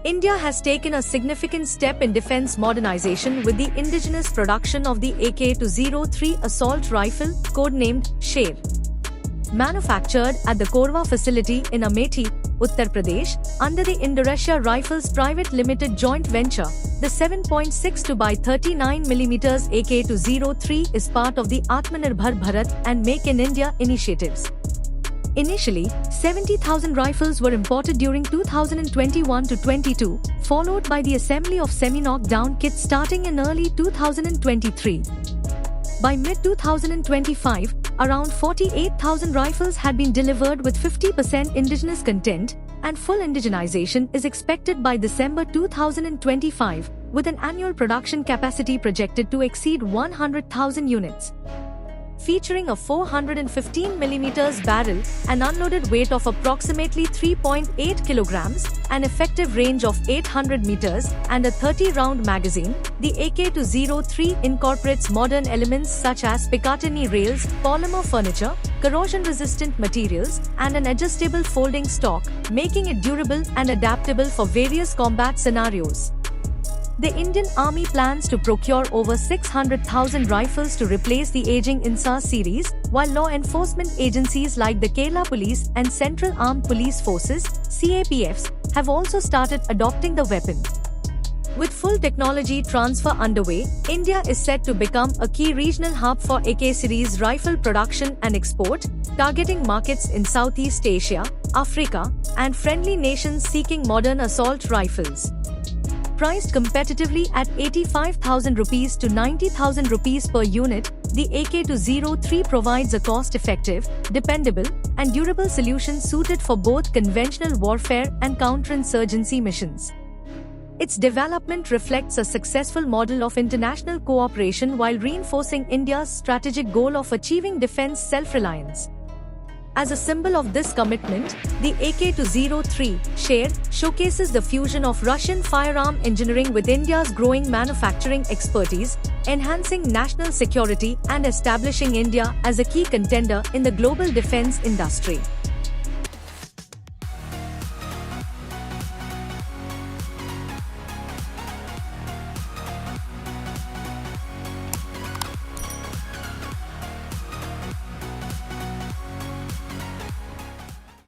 India has taken a significant step in defense modernization with the indigenous production of the AK-203 assault rifle, codenamed Sher. Manufactured at the Korwa facility in Amethi, Uttar Pradesh, under the Indonesia Rifles Private Limited joint venture, the 7.62 by 39 mm AK-203 is part of the Atmanirbhar Bharat and Make in India initiatives. Initially, 70,000 rifles were imported during 2021-22, followed by the assembly of semi-knockdown kits starting in early 2023. By mid-2025, around 48,000 rifles had been delivered with 50% indigenous content, and full indigenization is expected by December 2025, with an annual production capacity projected to exceed 100,000 units. Featuring a 415 mm barrel, an unloaded weight of approximately 3.8 kilograms, an effective range of 800 meters, and a 30-round magazine, the AK-203 incorporates modern elements such as Picatinny rails, polymer furniture, corrosion-resistant materials, and an adjustable folding stock, making it durable and adaptable for various combat scenarios. The Indian Army plans to procure over 600,000 rifles to replace the aging INSAR series, while law enforcement agencies like the Kerala Police and Central Armed Police Forces (CAPFs) have also started adopting the weapon. With full technology transfer underway, India is set to become a key regional hub for AK series rifle production and export, targeting markets in Southeast Asia, Africa, and friendly nations seeking modern assault rifles. Priced competitively at 85,000 rupees to 90,000 rupees per unit, the AK-203 provides a cost-effective, dependable, and durable solution suited for both conventional warfare and counterinsurgency missions. Its development reflects a successful model of international cooperation while reinforcing India's strategic goal of achieving defense self-reliance. As a symbol of this commitment, the AK-203 Sher showcases the fusion of Russian firearm engineering with India's growing manufacturing expertise, enhancing national security and establishing India as a key contender in the global defense industry.